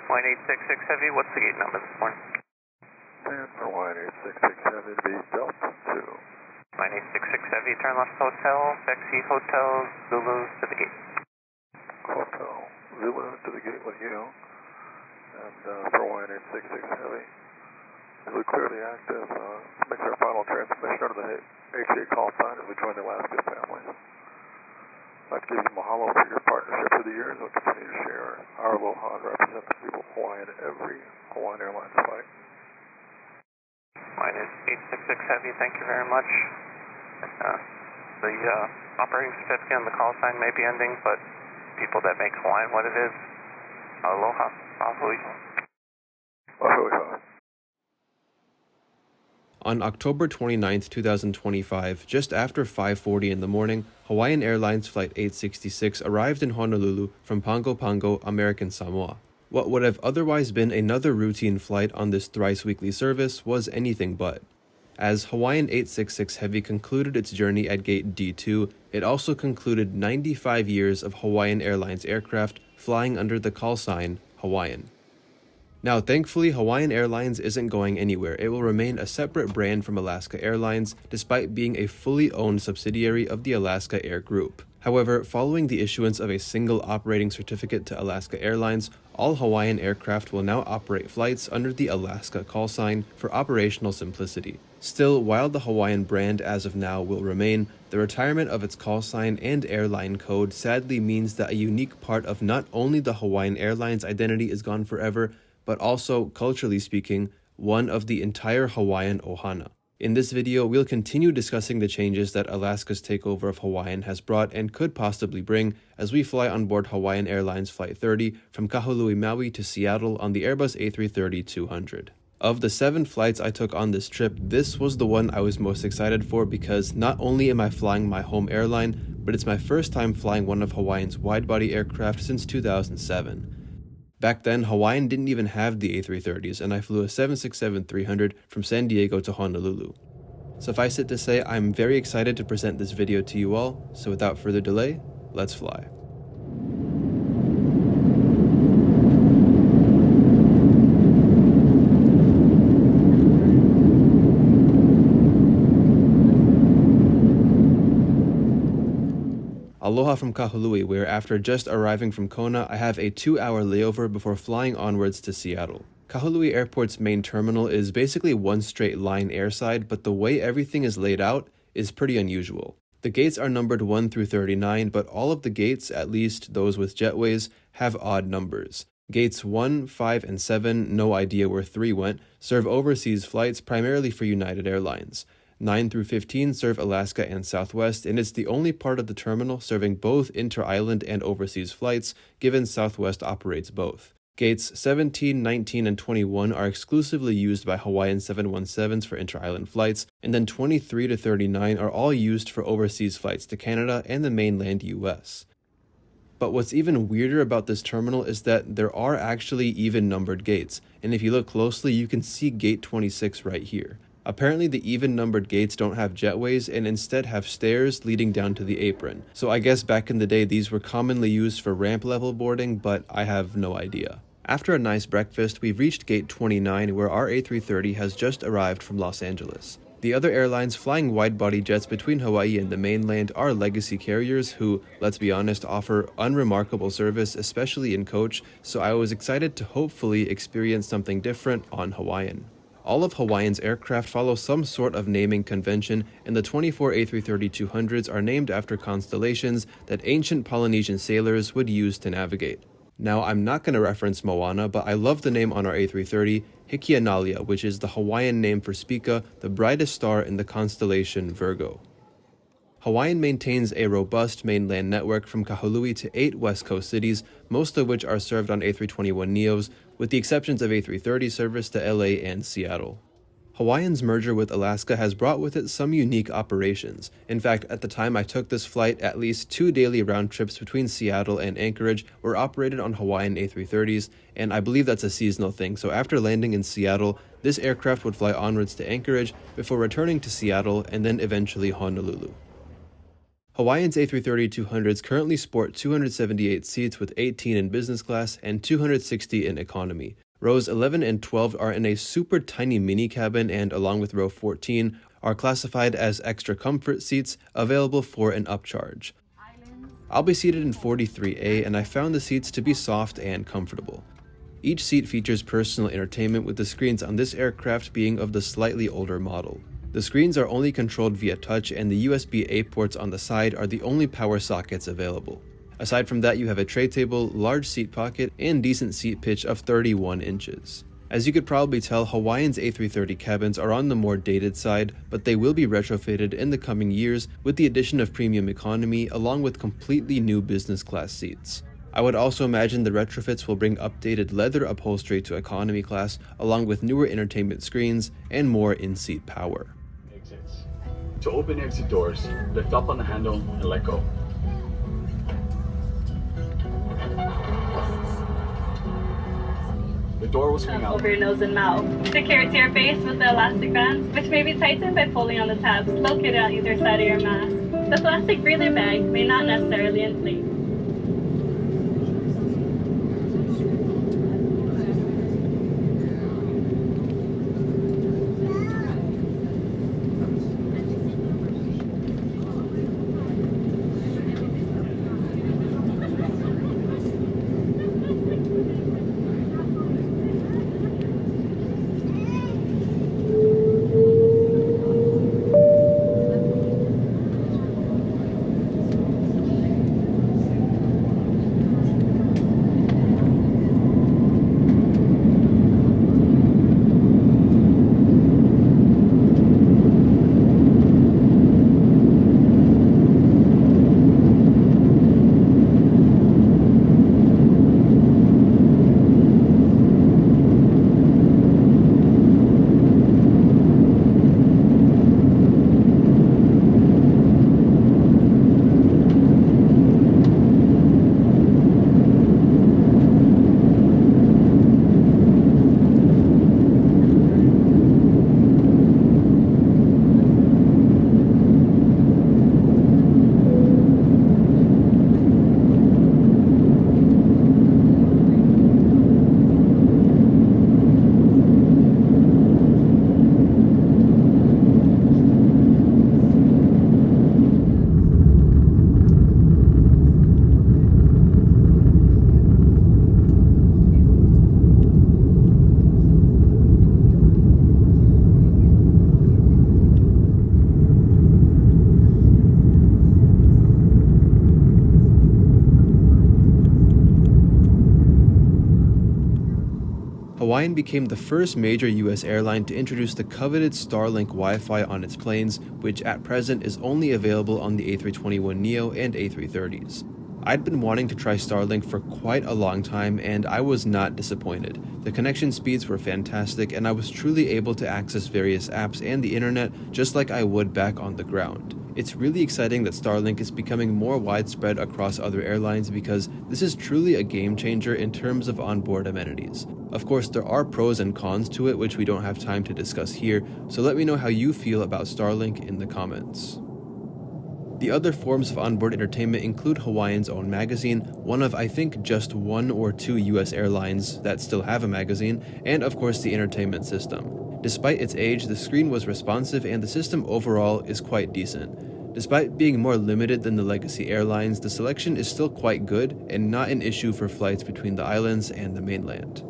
Hawaiian 866 Heavy, what's the gate number this morning? And for Hawaiian 866 Heavy to be Delta 2. Hawaiian 866 Heavy, turn left hotel, taxi hotel, Zulu to the gate. Hotel, Zulu to the gate with you. And for Hawaiian 866 Heavy, we clearly active. Makes our final transmission under the HA call sign as we join the Alaska family. I'd like to give you mahalo for your partnership through the years. We'll continue to share our aloha and represent the people of Hawaii in every Hawaiian Airlines flight. Hawaiian 866 Heavy, thank you very much. The operating certificate and the call sign may be ending, but people that make Hawaiian what it is, aloha, kahului. Aloha. On October 29, 2025, just after 5:40 in the morning, Hawaiian Airlines Flight 866 arrived in Honolulu from Pago Pago, American Samoa. What would have otherwise been another routine flight on this thrice-weekly service was anything but. As Hawaiian 866 Heavy concluded its journey at Gate D2, it also concluded 95 years of Hawaiian Airlines aircraft flying under the call sign Hawaiian. Now, thankfully, Hawaiian Airlines isn't going anywhere. It will remain a separate brand from Alaska Airlines, despite being a fully owned subsidiary of the Alaska Air Group. However, following the issuance of a single operating certificate to Alaska Airlines, all Hawaiian aircraft will now operate flights under the Alaska call sign for operational simplicity. Still, while the Hawaiian brand as of now will remain, the retirement of its call sign and airline code sadly means that a unique part of not only the Hawaiian Airlines identity is gone forever, but also, culturally speaking, one of the entire Hawaiian ohana. In this video, we'll continue discussing the changes that Alaska's takeover of Hawaiian has brought and could possibly bring as we fly on board Hawaiian Airlines Flight 30 from Kahului, Maui to Seattle on the Airbus A330-200. Of the 7 flights I took on this trip, this was the one I was most excited for because not only am I flying my home airline, but it's my first time flying one of Hawaiian's wide-body aircraft since 2007. Back then, Hawaiian didn't even have the A330s, and I flew a 767-300 from San Diego to Honolulu. Suffice it to say, I'm very excited to present this video to you all, so without further delay, let's fly. Aloha from Kahului, where after just arriving from Kona, I have a 2-hour layover before flying onwards to Seattle. Kahului Airport's main terminal is basically one straight line airside, but the way everything is laid out is pretty unusual. The gates are numbered 1 through 39, but all of the gates, at least those with jetways, have odd numbers. Gates 1, 5, and 7, no idea where 3 went, serve overseas flights primarily for United Airlines. 9 through 15 serve Alaska and Southwest, and it's the only part of the terminal serving both inter-island and overseas flights, given Southwest operates both. Gates 17, 19, and 21 are exclusively used by Hawaiian 717s for inter-island flights, and then 23 to 39 are all used for overseas flights to Canada and the mainland US. But what's even weirder about this terminal is that there are actually even-numbered gates, and if you look closely, you can see Gate 26 right here. Apparently, the even-numbered gates don't have jetways and instead have stairs leading down to the apron. So I guess back in the day, these were commonly used for ramp-level boarding, but I have no idea. After a nice breakfast, we've reached Gate 29, where our A330 has just arrived from Los Angeles. The other airlines flying wide-body jets between Hawaii and the mainland are legacy carriers who, let's be honest, offer unremarkable service, especially in coach, so I was excited to hopefully experience something different on Hawaiian. All of Hawaiian's aircraft follow some sort of naming convention, and the 24 A330-200s are named after constellations that ancient Polynesian sailors would use to navigate. Now, I'm not going to reference Moana, but I love the name on our A330, Hikianalia, which is the Hawaiian name for Spica, the brightest star in the constellation Virgo. Hawaiian maintains a robust mainland network from Kahului to 8 West Coast cities, most of which are served on A321neos, with the exceptions of A330 service to LA and Seattle. Hawaiian's merger with Alaska has brought with it some unique operations. In fact, at the time I took this flight, at least 2 daily round trips between Seattle and Anchorage were operated on Hawaiian A330s, and I believe that's a seasonal thing, so after landing in Seattle, this aircraft would fly onwards to Anchorage before returning to Seattle and then eventually Honolulu. Hawaiian's A330-200s currently sport 278 seats with 18 in business class and 260 in economy. Rows 11 and 12 are in a super tiny mini cabin and, along with row 14, are classified as extra comfort seats available for an upcharge. I'll be seated in 43A, and I found the seats to be soft and comfortable. Each seat features personal entertainment, with the screens on this aircraft being of the slightly older model. The screens are only controlled via touch, and the USB-A ports on the side are the only power sockets available. Aside from that, you have a tray table, large seat pocket, and decent seat pitch of 31 inches. As you could probably tell, Hawaiian's A330 cabins are on the more dated side, but they will be retrofitted in the coming years with the addition of premium economy along with completely new business class seats. I would also imagine the retrofits will bring updated leather upholstery to economy class along with newer entertainment screens and more in-seat power. Exits. To open exit doors, lift up on the handle and let go. The door will swing out over your nose and mouth. Secure it to your face with the elastic bands, which may be tightened by pulling on the tabs located on either side of your mask. The plastic breather bag may not necessarily inflate. Hawaiian became the first major US airline to introduce the coveted Starlink Wi-Fi on its planes, which at present is only available on the A321neo and A330s. I'd been wanting to try Starlink for quite a long time, and I was not disappointed. The connection speeds were fantastic, and I was truly able to access various apps and the internet just like I would back on the ground. It's really exciting that Starlink is becoming more widespread across other airlines because this is truly a game changer in terms of onboard amenities. Of course, there are pros and cons to it, which we don't have time to discuss here, so let me know how you feel about Starlink in the comments. The other forms of onboard entertainment include Hawaiian's own magazine, one of I think just 1 or 2 US airlines that still have a magazine, and of course the entertainment system. Despite its age, the screen was responsive and the system overall is quite decent. Despite being more limited than the legacy airlines, the selection is still quite good and not an issue for flights between the islands and the mainland.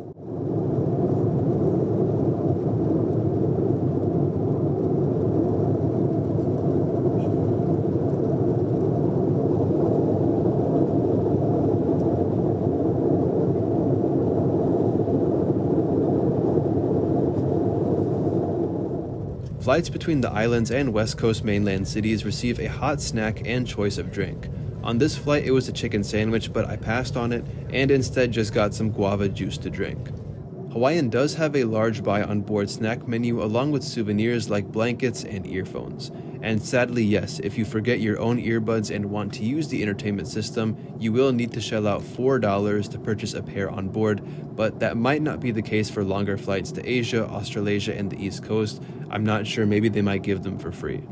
Flights between the islands and west coast mainland cities receive a hot snack and choice of drink. On this flight it was a chicken sandwich, but I passed on it and instead just got some guava juice to drink. Hawaiian does have a large buy on board snack menu along with souvenirs like blankets and earphones. And sadly, yes, if you forget your own earbuds and want to use the entertainment system, you will need to shell out $4 to purchase a pair on board, but that might not be the case for longer flights to Asia, Australasia, and the East Coast. I'm not sure, maybe they might give them for free.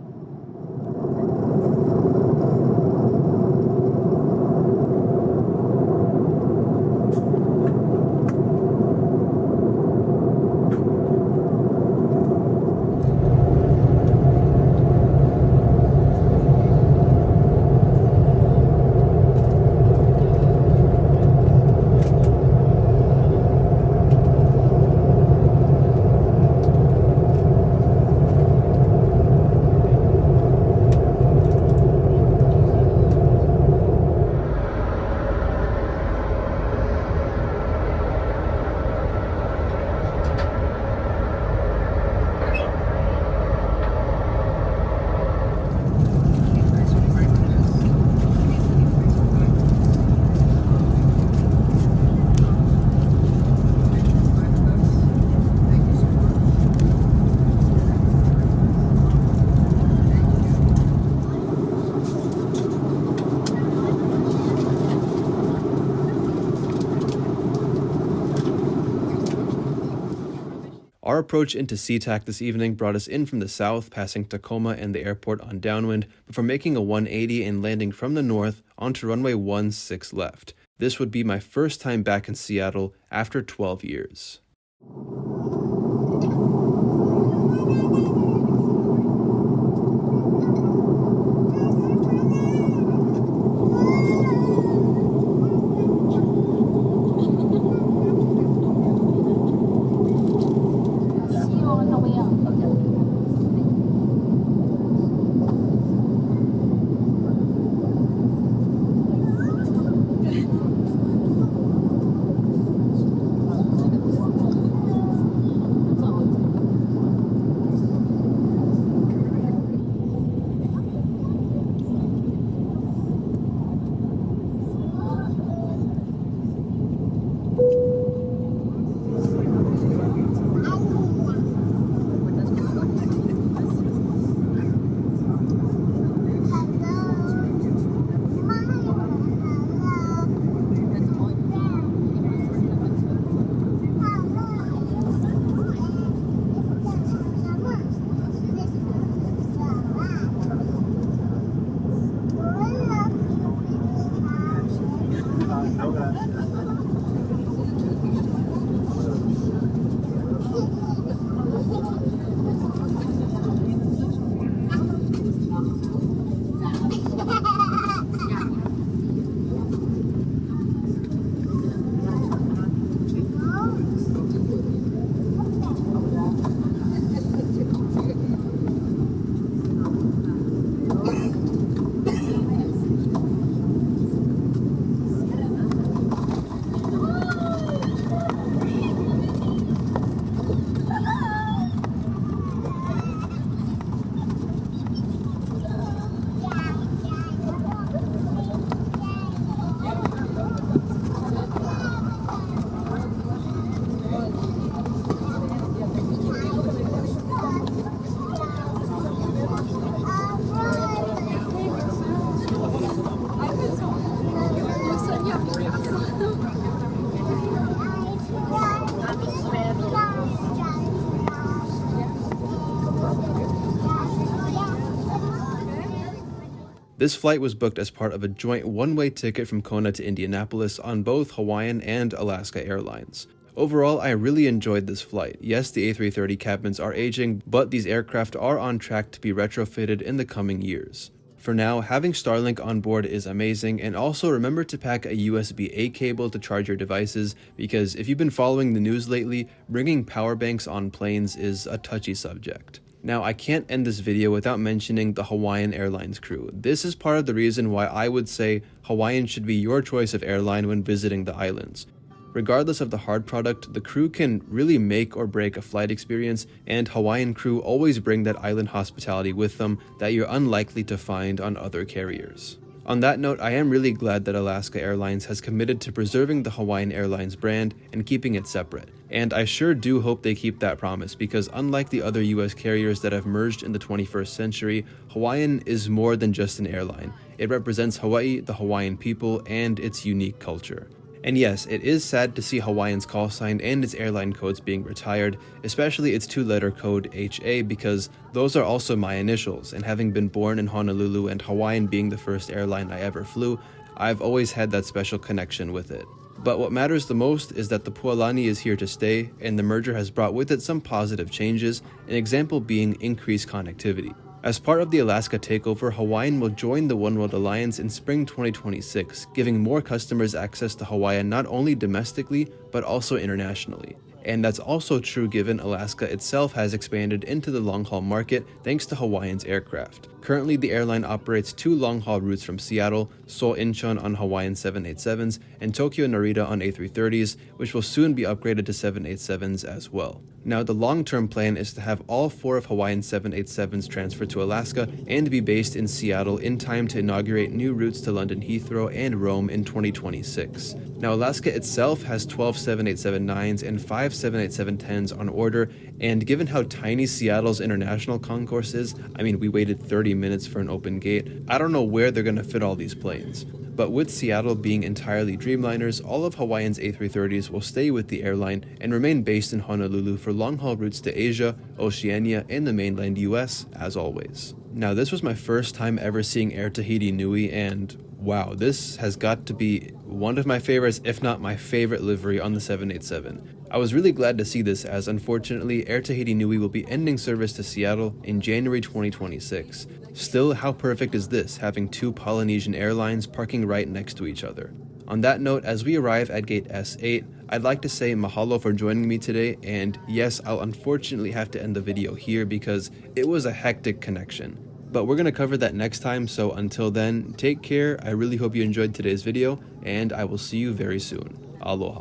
Our approach into SeaTac this evening brought us in from the south, passing Tacoma and the airport on downwind, before making a 180 and landing from the north onto runway 16 left. This would be my first time back in Seattle after 12 years. This flight was booked as part of a joint one-way ticket from Kona to Indianapolis on both Hawaiian and Alaska Airlines. Overall, I really enjoyed this flight. Yes, the A330 cabins are aging, but these aircraft are on track to be retrofitted in the coming years. For now, having Starlink on board is amazing, and also remember to pack a USB-A cable to charge your devices, because if you've been following the news lately, bringing power banks on planes is a touchy subject. Now, I can't end this video without mentioning the Hawaiian Airlines crew. This is part of the reason why I would say Hawaiian should be your choice of airline when visiting the islands. Regardless of the hard product, the crew can really make or break a flight experience, and Hawaiian crew always bring that island hospitality with them that you're unlikely to find on other carriers. On that note, I am really glad that Alaska Airlines has committed to preserving the Hawaiian Airlines brand and keeping it separate. And I sure do hope they keep that promise, because unlike the other US carriers that have merged in the 21st century, Hawaiian is more than just an airline. It represents Hawaii, the Hawaiian people, and its unique culture. And yes, it is sad to see Hawaiian's call sign and its airline codes being retired, especially its two-letter code HA, because those are also my initials, and having been born in Honolulu and Hawaiian being the first airline I ever flew, I've always had that special connection with it. But what matters the most is that the Pualani is here to stay, and the merger has brought with it some positive changes, an example being increased connectivity. As part of the Alaska takeover, Hawaiian will join the One World Alliance in spring 2026, giving more customers access to Hawaiian not only domestically, but also internationally. And that's also true given Alaska itself has expanded into the long-haul market thanks to Hawaiian's aircraft. Currently, the airline operates 2 long-haul routes from Seattle, Seoul Incheon on Hawaiian 787s, and Tokyo Narita on A330s, which will soon be upgraded to 787s as well. Now, the long-term plan is to have all 4 of Hawaiian 787s transferred to Alaska and be based in Seattle in time to inaugurate new routes to London Heathrow and Rome in 2026. Now, Alaska itself has 12 787-9s and 5 787-10s on order, and given how tiny Seattle's international concourse is, I mean, we waited 30 minutes for an open gate, I don't know where they're gonna fit all these planes. But with Seattle being entirely Dreamliners, all of Hawaiian's A330s will stay with the airline and remain based in Honolulu for long-haul routes to Asia, Oceania, and the mainland US, as always. Now, this was my first time ever seeing Air Tahiti Nui, and wow, this has got to be one of my favorites, if not my favorite livery on the 787. I was really glad to see this, as unfortunately Air Tahiti Nui will be ending service to Seattle in January 2026. Still, how perfect is this, having two Polynesian airlines parking right next to each other? On that note, as we arrive at gate S8, I'd like to say mahalo for joining me today, and yes, I'll unfortunately have to end the video here because it was a hectic connection. But we're going to cover that next time, so until then, take care. I really hope you enjoyed today's video, and I will see you very soon. Aloha.